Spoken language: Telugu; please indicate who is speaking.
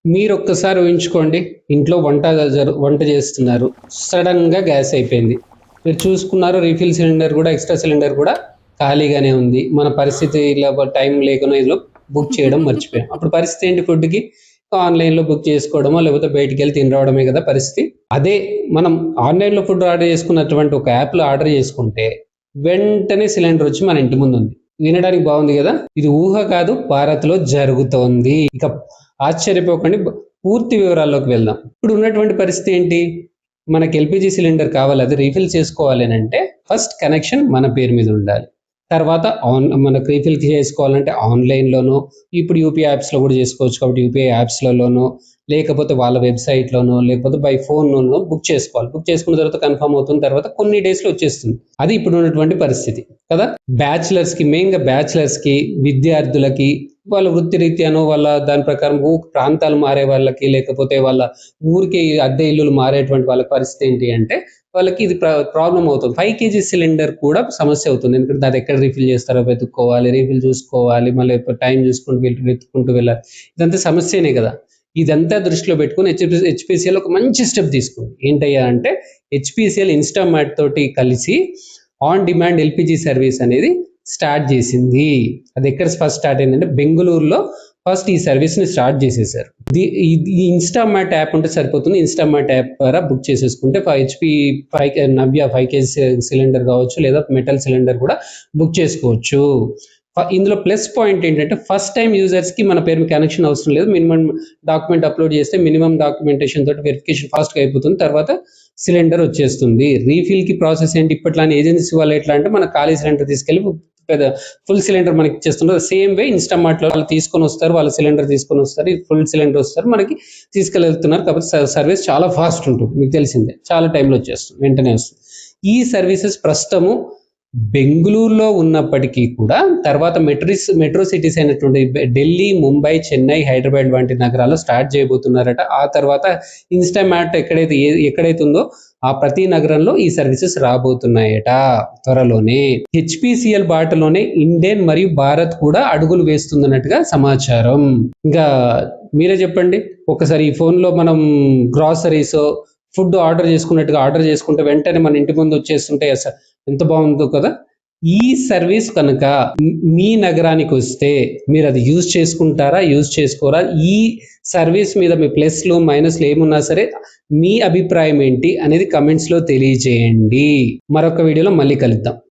Speaker 1: మీరొక్కసారి ఊహించుకోండి. ఇంట్లో వంట చేస్తున్నారు. సడెన్‌గా గ్యాస్ అయిపోయింది. మీరు చూసుకున్నారు రీఫిల్ సిలిండర్ గూడా, ఎక్స్‌ట్రా సిలిండర్ గూడా ఖాళీగానే ఉంది. మన పరిస్థితి ఇలా టైం లేకనో ఏదో బుక్ చేయడం మర్చిపోయాం. అప్పుడు పరిస్థితి ఏంటి ఫుడ్‌కి? ఆన్‌లైన్‌లో బుక్ చేసుకోవడమో, లేకపోతే బయటికెళ్ళి తిని రావడమే కదా పరిస్థితి. అదే మనం ఆన్‌లైన్‌లో ఫుడ్ ఆర్డర్ చేసుకున్నటువంటి ఒక యాప్‌లో ఆర్డర్ చేసుకుంటే, వెంటనే సిలిండర్ వచ్చి మన ఇంటి ముందుంది. వినడానికి బాగుంది గదా! ఇది ఊహ కాదు, భారత్‌లో జరుగుతోంది. ఇక ఆశ్చర్యపోకండి. పూర్తి వివరాల్లోకి వెళ్దాం. ఇప్పుడు ఉన్నటువంటి పరిస్థితి ఏంటి? మనకి ఎల్‌పీజీ సిలిండర్ కావాలి. అది రీఫిల్ చేసుకోవాలి అనంటే ఫస్ట్ కనెక్షన్ మన పేరు మీద ఉండాలి. తర్వాత మనకు రీఫిల్ చేసుకోవాలంటే ఆన్‌లైన్‌లోనో, ఇప్పుడు యూపీఐ యాప్స్‌లో కూడా చేసుకోవచ్చు కాబట్టి యూపీఐ యాప్స్‌లలోనో, లేకపోతే వాళ్ళ వెబ్‌సైట్‌లోనో, లేకపోతే బై ఫోన్‌లోనో బుక్ చేసుకోవాలి. బుక్ చేసుకున్న తర్వాత కన్ఫర్మ్ అవుతున్న తర్వాత కొన్ని డేస్‌లో వచ్చేస్తుంది. అది ఇప్పుడు ఉన్నటువంటి పరిస్థితి కదా! మెయిన్‌గా బ్యాచిలర్స్‌కి, విద్యార్థులకి వాళ్ళ వృత్తి రీత్యానో, వాళ్ళ దాని ప్రకారం ప్రాంతాలు మారే వాళ్ళకి, లేకపోతే వాళ్ళ ఊరికి అద్దె ఇల్లులు మారేటువంటి వాళ్ళ పరిస్థితి ఏంటి అంటే, వాళ్ళకి ఇది ప్రాబ్లమ్ అవుతుంది. 5 కేజీ సిలిండర్ కూడా సమస్య అవుతుంది. ఎందుకంటే అది ఎక్కడ రీఫిల్ చేస్తారో వెతుక్కోవాలి, రీఫిల్ చూసుకోవాలి, మళ్ళీ టైం చూసుకుంటూ వెతుక్కుంటూ వెళ్ళాలి. ఇదంతా సమస్యనే కదా! ఇదంతా దృష్టిలో పెట్టుకొని హెచ్‌పీసీఎల్ ఒక మంచి స్టెప్ తీసుకుంది. ఏంటయ్యా అంటే, హెచ్‌పీసీఎల్ ఇన్‌స్టామార్ట్ తోటి కలిసి ఆన్ డిమాండ్ ఎల్‌పీజీ సర్వీస్ అనేది స్టార్ట్ చేసింది. అది ఎక్కడ ఫస్ట్ స్టార్ట్ అయిందంటే బెంగుళూరులో ఫస్ట్ ఈ సర్వీస్‌ని స్టార్ట్ చేసేసారు. ఈ ఇన్‌స్టామార్ట్ యాప్ ఉంటే సరిపోతుంది. ఇన్‌స్టామార్ట్ యాప్ ద్వారా బుక్ చేసేసుకుంటే హెచ్‌పీ 5 కేజీ సిలిండర్ కావచ్చు, లేదా మెటల్ సిలిండర్ కూడా బుక్ చేసుకోవచ్చు. ఇందులో ప్లస్ పాయింట్ ఏంటంటే, ఫస్ట్ టైం యూజర్స్‌కి మన పేరు మీద కనెక్షన్ అవసరం లేదు. మినిమం డాక్యుమెంట్ అప్లోడ్ చేస్తే మినిమం డాక్యుమెంటేషన్ తోటి వెరిఫికేషన్ ఫాస్ట్‌గా అయిపోతుంది. తర్వాత సిలిండర్ వచ్చేస్తుంది. రీఫిల్‌కి ప్రాసెస్ ఏంటి? ఇప్పట్లానే ఏజెన్సీ వాళ్ళు ఎట్లా అంటే, మన ఖాళీ సిలిండర్ తీసుకెళ్ళి పెద్ద ఫుల్ సిలిండర్ మనకి ఇచ్చేస్తున్నారు. సేమ్ వే ఇన్‌స్టామార్ట్‌లో వాళ్ళు తీసుకొని వస్తారు. వాళ్ళ సిలిండర్ తీసుకొని వస్తారు. ఇది ఫుల్ సిలిండర్ వస్తారు. మనకి తీసుకెళ్తున్నారు. కాబట్టి సర్వీస్ చాలా ఫాస్ట్ ఉంటుంది. మీకు తెలిసిందే. చాలా టైంలో వచ్చేస్తుంది. వెంటనే వస్తుంది. ఈ సర్వీసెస్ ప్రస్తుతము బెంగుళూరులో ఉన్నప్పటికీ కూడా తర్వాత మెట్రో సిటీస్ అయినటువంటి ఢిల్లీ, ముంబై, చెన్నై, హైదరాబాద్ వంటి నగరాల్లో స్టార్ట్ చేయబోతున్నారట. ఆ తర్వాత ఇన్‌స్టామార్ట్ ఎక్కడైతే ఉందో ఆ ప్రతి నగరంలో ఈ సర్వీసెస్ రాబోతున్నాయట త్వరలోనే. హెచ్‌పీసీఎల్ బాటలోనే ఇండేన్ మరియు భారత్ కూడా అడుగులు వేస్తుందన్నట్టుగా సమాచారం. ఇంకా మీరే చెప్పండి. ఒకసారి ఈ ఫోన్‌లో మనం గ్రాసరీస్, ఫుడ్ ఆర్డర్ చేసుకున్నట్టుగా ఆర్డర్ చేసుకుంటే వెంటనే మన ఇంటి ముందు వచ్చేస్తుంటే ఎంత బాగుందో కదా! ఈ సర్వీస్ కనుక మీ నగరానికి వస్తే మీరు అది యూజ్ చేసుకుంటారా? యూజ్ చేసుకోరా? ఈ సర్వీస్ మీద మీ ప్లస్‌లు, మైనస్‌లు ఏమున్నా సరే మీ అభిప్రాయం ఏంటి అనేది కామెంట్స్‌లో తెలియజేయండి. మరొక వీడియోలో మళ్ళీ కలుద్దాం.